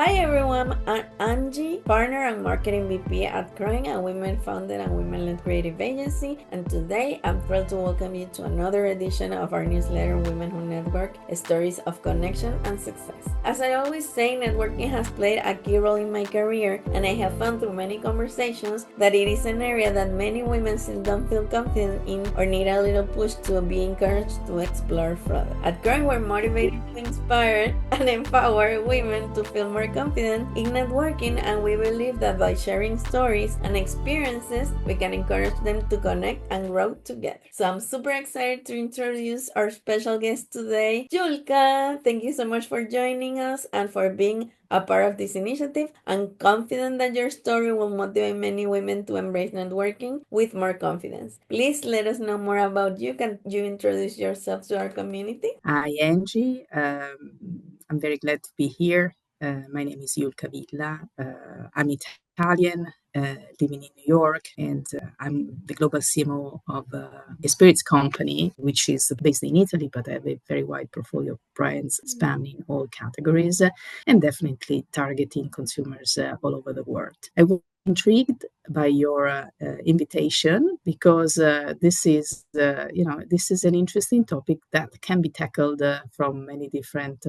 Hi everyone, I'm Angie, partner and marketing VP at CROING, a women-founded and women-led creative agency. And today I'm thrilled to welcome you to another edition of our newsletter, Women Who Network, Stories of Connection and Success. As I always say, networking has played a key role in my career, and I have found through many conversations that it is an area that many women still don't feel confident in or need a little push to be encouraged to explore further. At CROING, we're motivated to inspire and empower women to feel more confident in networking, and we believe that by sharing stories and experiences, we can encourage them to connect and grow together. So I'm super excited to introduce our special guest today, Julka. Thank you so much for joining us and for being a part of this initiative. I'm confident that your story will motivate many women to embrace networking with more confidence. Please let us know more about you. Can you introduce yourself to our community? Hi, Angie. I'm very glad to be here. My name is Julka Villa. I'm Italian, living in New York, and I'm the global CMO of a spirits company, which is based in Italy, but I have a very wide portfolio of brands spanning all categories and definitely targeting consumers all over the world. I was intrigued by your invitation because this is an interesting topic that can be tackled from many different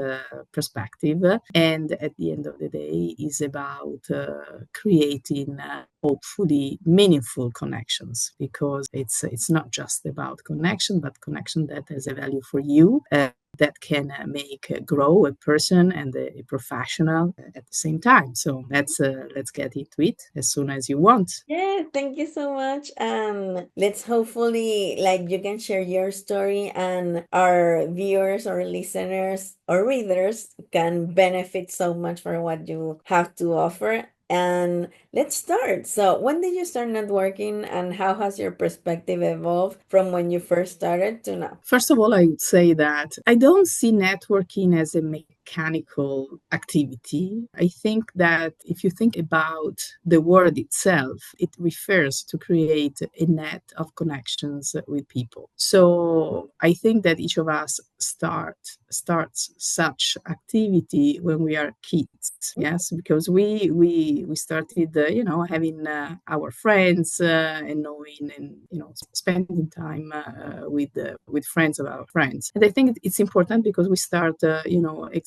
perspectives, and at the end of the day is about creating hopefully meaningful connections, because it's not just about connection, but connection that has a value for you, that can make grow a person and a professional at the same time. So let's get into it as soon as you want. Yeah, thank you so much. And let's hopefully you can share your story and our viewers or listeners or readers can benefit so much from what you have to offer. And let's start. So, when did you start networking and how has your perspective evolved from when you first started to now? First of all, I would say that I don't see networking as a mechanical activity. I think that if you think about the word itself, it refers to create a net of connections with people. So I think that each of us starts such activity when we are kids. Yes, because we started, having our friends and knowing and spending time with friends of our friends. And I think it's important because we start,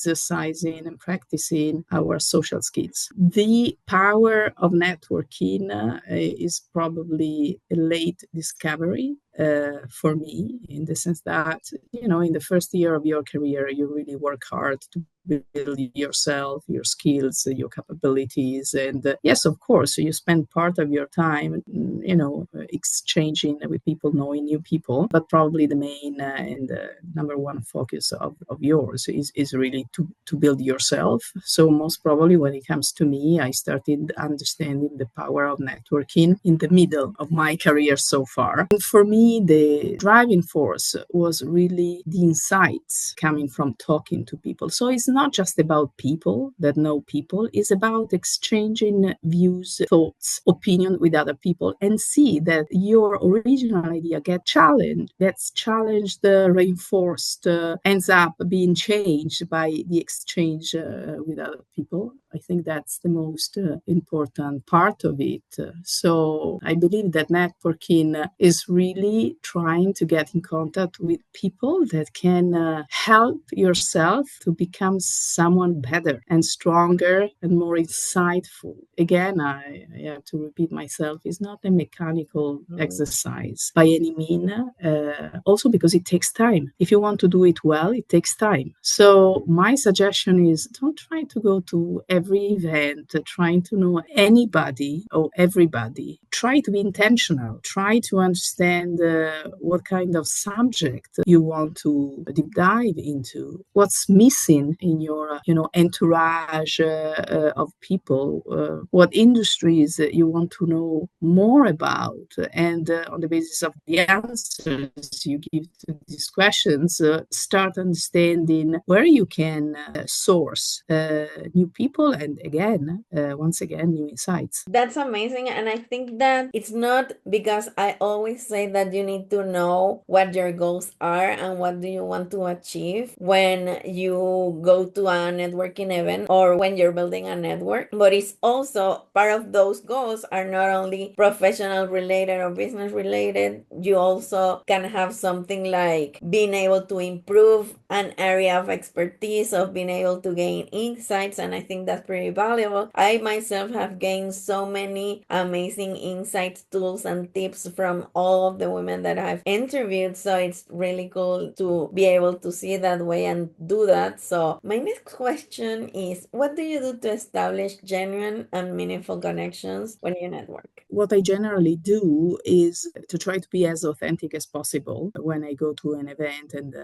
exercising and practicing our social skills. The power of networking is probably a late discovery for me, in the sense that, in the first year of your career, you really work hard to build yourself, your skills, your capabilities. And yes, of course, you spend part of your time, exchanging with people, knowing new people. But probably the main and number one focus of yours is really to build yourself. So most probably when it comes to me, I started understanding the power of networking in the middle of my career so far. And for me, the driving force was really the insights coming from talking to people. So it's not just about people that know people, it's about exchanging views, thoughts, opinion with other people, and see that your original idea gets challenged, reinforced, ends up being changed by the exchange with other people. I think that's the most important part of it. So I believe that networking is really trying to get in contact with people that can help yourself to become someone better and stronger and more insightful. Again, I have to repeat myself, it's not a mechanical exercise by any means, also because it takes time. If you want to do it well, it takes time. So my suggestion is, don't try to go to every event trying to know anybody or everybody. Try to be intentional. Try to understand what kind of subject you want to deep dive into. What's missing in your, entourage of people. What industries you want to know more about. And on the basis of the answers you give to these questions, start understanding where you can source new people and again, once again, new insights. That's amazing. And I think that it's not because I always say that you need to know what your goals are and what do you want to achieve when you go to a networking event or when you're building a network. But it's also part of those goals are not only professional related or business related. You also can have something like being able to improve an area of expertise, of being able to gain insights. And I think that's pretty valuable. I myself have gained so many amazing insights, tools, and tips from all of the women that I've interviewed. So it's really cool to be able to see that way and do that. So my next question is, what do you do to establish genuine and meaningful connections when you network? What I generally do is to try to be as authentic as possible when I go to an event and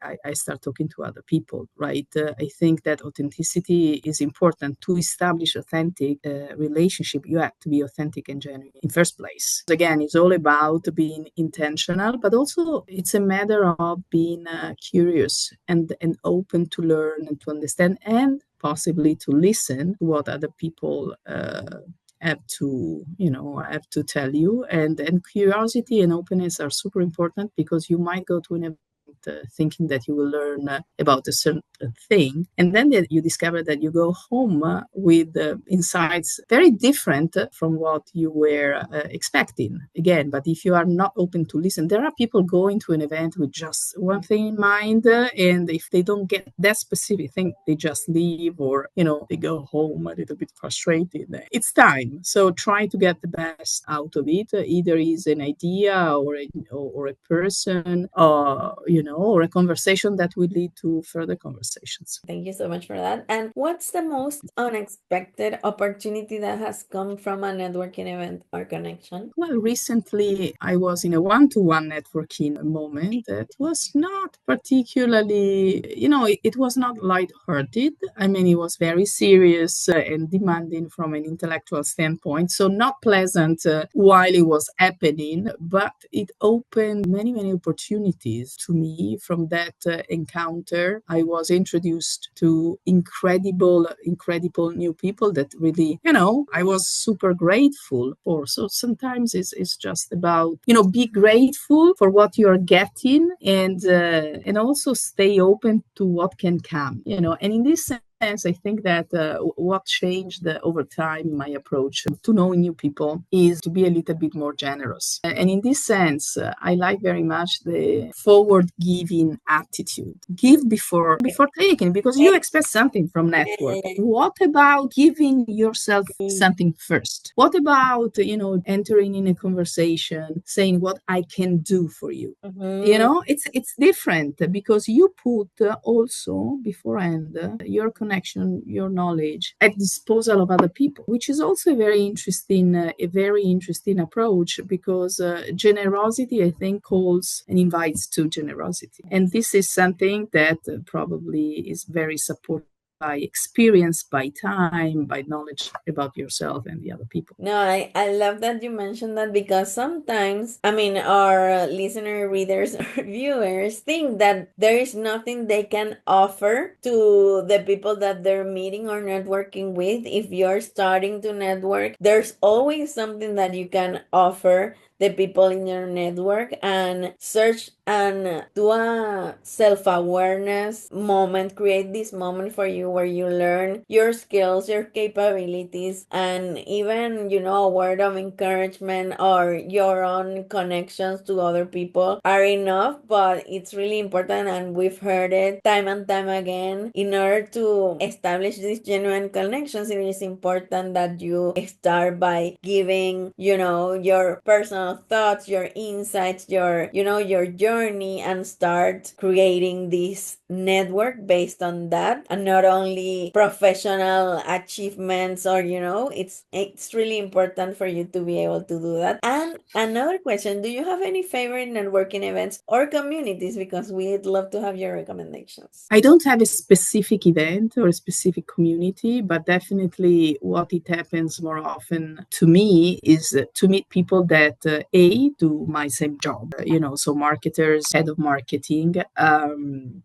I start talking to other people, right? I think that authenticity is important. To establish authentic relationship. You have to be authentic and genuine in first place. Again, it's all about being intentional, but also it's a matter of being curious and open to learn and to understand and possibly to listen to what other people have to tell you, and curiosity and openness are super important, because you might go to an event thinking that you will learn about a certain thing, and then you discover that you go home with insights very different from what you were expecting. Again, but if you are not open to listen, there are people going to an event with just one thing in mind, and if they don't get that specific thing, they just leave, or they go home a little bit frustrated. It's time, so try to get the best out of it. Either is an idea or a person, or a conversation that will lead to further conversations. Thank you so much for that. And what's the most unexpected opportunity that has come from a networking event or connection? Well, recently I was in a one-to-one networking moment that was not particularly, it was not lighthearted. I mean, it was very serious and demanding from an intellectual standpoint, so not pleasant while it was happening, but it opened many, many opportunities to me. From that encounter, I was introduced to incredible new people that really, I was super grateful for. So sometimes it's just about, be grateful for what you're getting, and also stay open to what can come, and in this sense, I think that what changed over time my approach to knowing new people is to be a little bit more generous. And in this sense, I like very much the forward-giving attitude. Give before taking, because you expect something from network. What about giving yourself something first? What about, entering in a conversation, saying what I can do for you? It's different, because you put also beforehand your connection, your knowledge at disposal of other people, which is also a very interesting approach, because generosity, I think, calls and invites to generosity, and this is something that probably is very supported by experience, by time, by knowledge about yourself and the other people. No, I love that you mentioned that, because sometimes, I mean, our listener, readers, or viewers think that there is nothing they can offer to the people that they're meeting or networking with. If you're starting to network, there's always something that you can offer the people in your network, and search and do a self-awareness moment, create this moment for you where you learn your skills, your capabilities, and even, a word of encouragement or your own connections to other people are enough. But it's really important, and we've heard it time and time again, in order to establish these genuine connections, it is important that you start by giving, your personal thoughts, your insights, your journey, and start creating this network based on that, and not only professional achievements, or it's really important for you to be able to do that. And another question, do you have any favorite networking events or communities, because we'd love to have your recommendations? I don't have a specific event or a specific community, but definitely what it happens more often to me is to meet people that A do my same job, so marketers, head of marketing,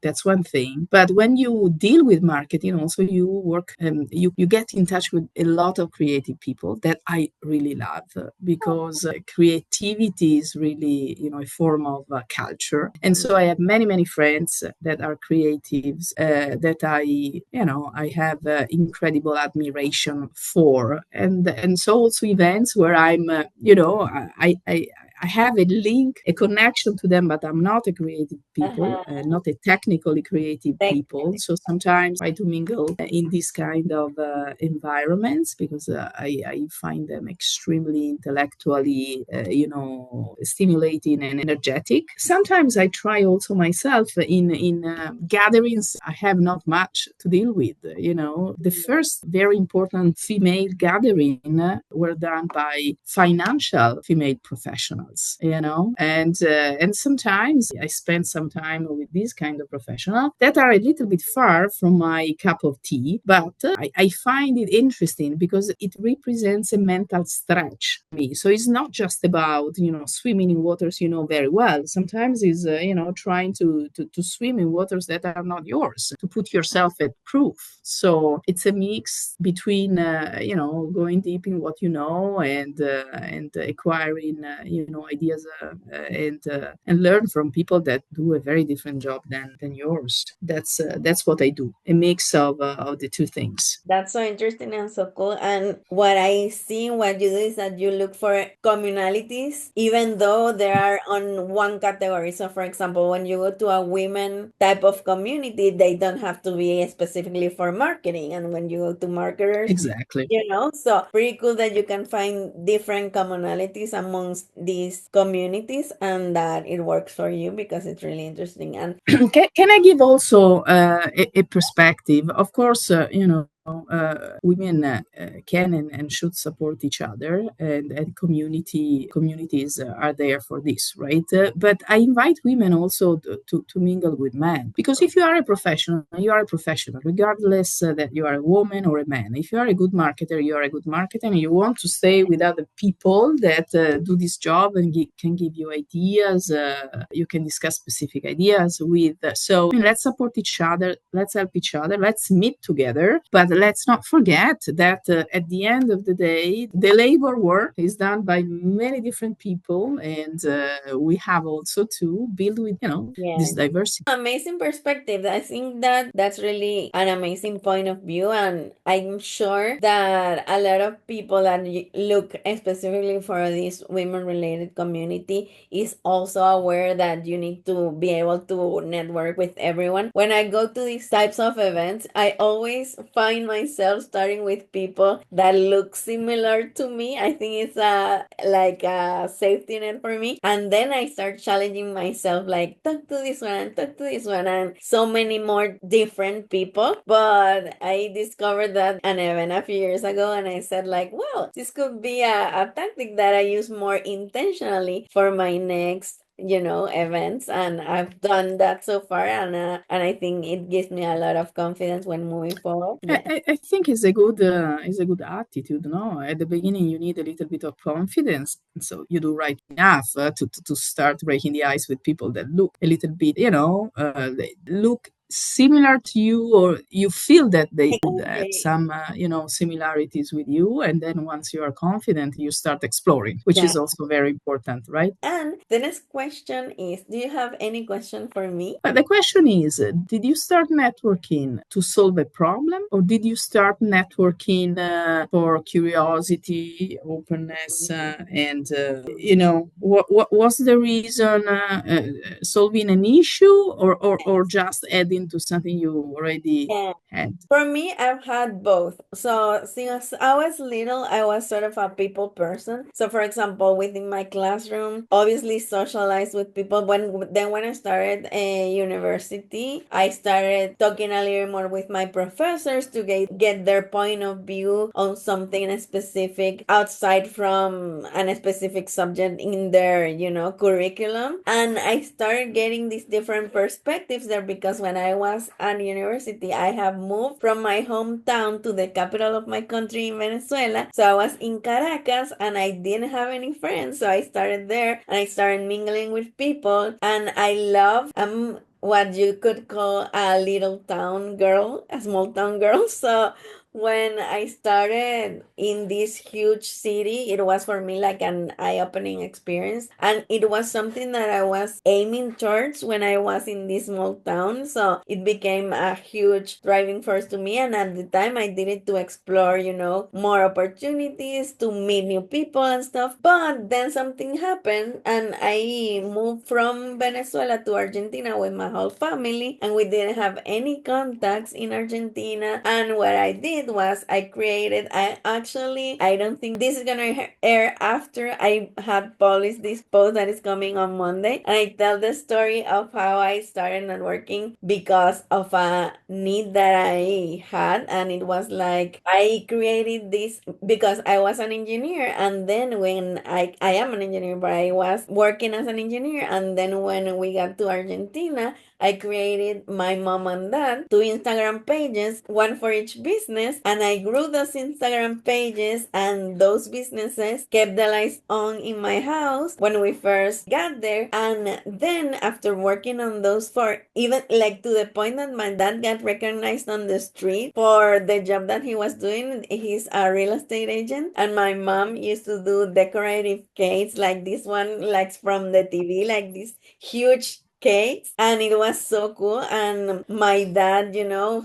that's one thing. But when you deal with marketing, also you work, you get in touch with a lot of creative people that I really love, because creativity is really, a form of culture. And so I have many friends that are creatives, that I have incredible admiration for, and so also events where I'm, I have a link, a connection to them, but I'm not a creative people, not a technically creative people. So sometimes I try to mingle in this kind of environments, because I find them extremely intellectually, stimulating and energetic. Sometimes I try also myself in gatherings I have not much to deal with. The first very important female gathering were done by financial female professionals, and sometimes I spend some time with these kind of professionals that are a little bit far from my cup of tea, but I find it interesting because it represents a mental stretch for me. So it's not just about, swimming in waters you know very well. Sometimes it's, trying to swim in waters that are not yours, to put yourself at proof. So it's a mix between, going deep in what you know, and acquiring, ideas, and learn from people that do a very different job than yours. That's what I do. A mix of the two things. That's so interesting and so cool. And what I see in what you do is that you look for communalities, even though they are on one category. So, for example, when you go to a women type of community, they don't have to be specifically for marketing. And when you go to marketers, Exactly. so pretty cool that you can find different commonalities amongst these communities and that it works for you because it's really interesting. And Can I give also a perspective? Of course, women can and should support each other, and communities are there for this, right? But I invite women also to mingle with men, because if you are a professional, you are a professional, regardless that you are a woman or a man. If you are a good marketer, you are a good marketer, and you want to stay with other people that do this job and can give you ideas. You can discuss specific ideas with. So let's support each other. Let's help each other. Let's meet together. But let's not forget that at the end of the day, the labor work is done by many different people, and we have also to build with this diversity. Amazing perspective. I think that that's really an amazing point of view, and I'm sure that a lot of people that look specifically for this women-related community is also aware that you need to be able to network with everyone. When I go to these types of events, I always find myself starting with people that look similar to me. I think it's like a safety net for me, and then I start challenging myself, like talk to this one and talk to this one and so many more different people. But I discovered that an event a few years ago, and I said like, well, this could be a tactic that I use more intentionally for my next events, and I've done that so far, and I think it gives me a lot of confidence when moving forward. I think it's a good attitude. No, at the beginning you need a little bit of confidence, so you do right enough to start breaking the ice with people that look a little bit, they look similar to you, or you feel that they could have some, similarities with you, and then once you are confident, you start exploring, which Yeah. is also very important, right? And the next question is, do you have any question for me? But the question is, did you start networking to solve a problem, or did you start networking for curiosity, openness, and what was the reason? Solving an issue, or just adding to something you already Yeah. had? For me, I've had both. So since I was little, I was sort of a people person. So for example, within my classroom, obviously socialize with people. When I started a university, I started talking a little more with my professors to get their point of view on something specific outside from a specific subject in their, curriculum. And I started getting these different perspectives there because when I was at university, I have moved from my hometown to the capital of my country in Venezuela. So I was in Caracas and I didn't have any friends. So I started there and I started mingling with people. And I love, what you could call a little town girl, a small town girl. So when I started in this huge city, it was for me like an eye-opening experience. And it was something that I was aiming towards when I was in this small town. So it became a huge driving force to me. And at the time, I did it to explore, more opportunities, to meet new people and stuff. But then something happened, and I moved from Venezuela to Argentina with my whole family, and we didn't have any contacts in Argentina. And what I did was I don't think this is gonna air after I had published this post that is coming on Monday. And I tell the story of how I started networking because of a need that I had. And it was like I created this because I was an engineer. And then when I am an engineer, but I was working as an engineer. And then when we got to Argentina, I created my mom and dad two Instagram pages, one for each business, and I grew those Instagram pages, and those businesses kept the lights on in my house when we first got there. And then after working on those for even like to the point that my dad got recognized on the street for the job that he was doing. He's a real estate agent, and my mom used to do decorative cakes like this one, like from the TV, like this huge cakes, and it was so cool. And my dad,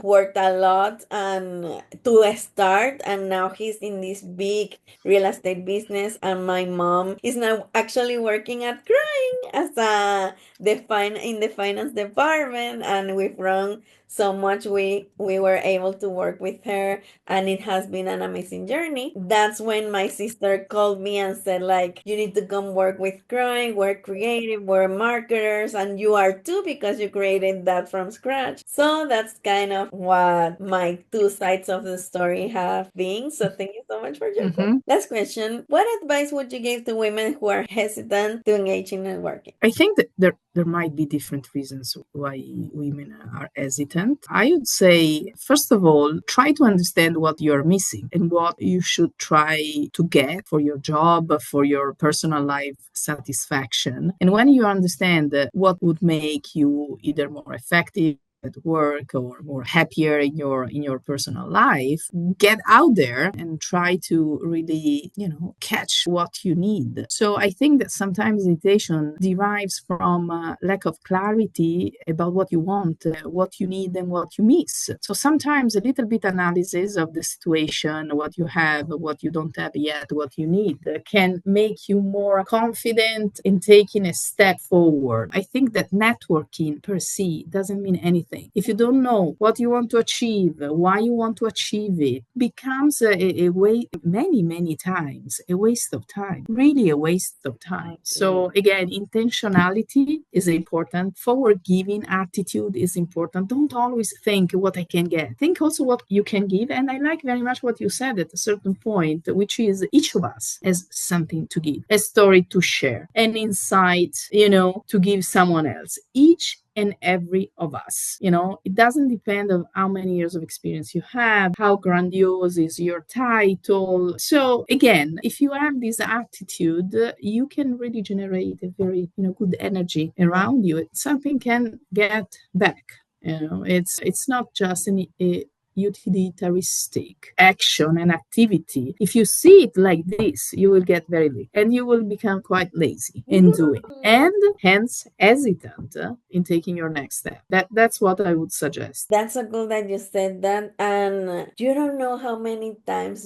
worked a lot and to start, and now he's in this big real estate business. And my mom is now actually working at CROING as in the finance department, and we've grown so much. We were able to work with her, and it has been an amazing journey. That's when my sister called me and said, like, you need to come work with CROING. We're creative, we're marketers, and you are too because you created that from scratch. So that's kind of what my two sides of the story have been. So thank you so much for your question. Last question. What advice would you give to women who are hesitant to engage in networking? I think that there might be different reasons why women are hesitant. I would say, first of all, try to understand what you're missing and what you should try to get for your job, for your personal life satisfaction. And when you understand what would make you either more effective at work or more happier in your personal life, get out there and try to really catch what you need. So I think that sometimes hesitation derives from lack of clarity about what you want, what you need, and what you miss. So sometimes a little bit analysis of the situation, what you have, what you don't have yet, what you need, can make you more confident in taking a step forward. I think that networking per se doesn't mean anything. If you don't know what you want to achieve, why you want to achieve it, becomes a way many times a waste of time, really a waste of time. So again, intentionality is important. Forward giving attitude is important. Don't always think what I can get. Think also what you can give. And I like very much what you said at a certain point, which is each of us has something to give, a story to share, an insight, to give someone else. Each and every of us. It doesn't depend on how many years of experience you have, how grandiose is your title. So again, if you have this attitude, you can really generate a very good energy around you. Something can get back. It's not just a utilitaristic action and activity. If you see it like this, you will get very late and you will become quite lazy in doing, and hence hesitant in taking your next step. That's what I would suggest. That's so cool that you said that. And you don't know how many times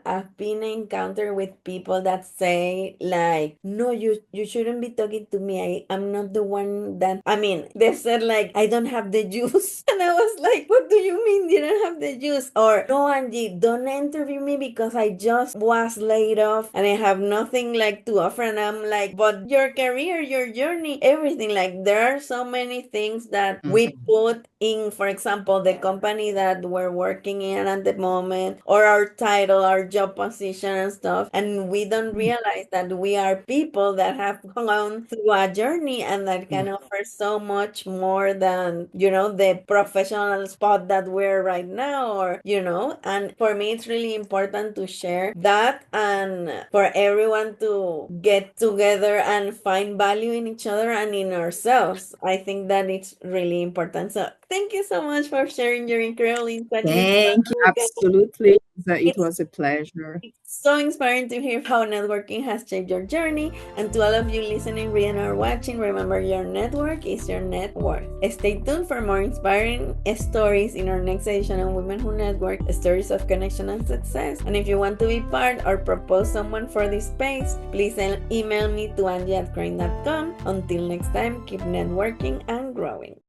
I've been encountered with people that say like, no, you shouldn't be talking to me. I'm not the one that, they said like, I don't have the juice. And I was like, what do you mean you don't have the juice? Or, no, Angie, don't interview me because I just was laid off and I have nothing like to offer. And I'm like, but your career, your journey, everything, like there are so many things that we put in, for example, the company that we're working in at the moment, or our title, our job position and stuff, and we don't realize that we are people that have gone through a journey and that can offer so much more than, the professional spot that we're right now, or, and for me, it's really important to share that and for everyone to get together and find value in each other and in ourselves. I think that it's really important. So thank you so much for sharing your incredible insights with Thank you. us. Absolutely. It It's was a pleasure. so inspiring to hear how networking has shaped your journey. And to all of you listening, reading, or watching, remember your network is your net worth. Stay tuned for more inspiring stories in our next edition on Women Who Network, stories of connection and success. And if you want to be part or propose someone for this space, please email me to angie@croing.com. Until next time, keep networking and growing.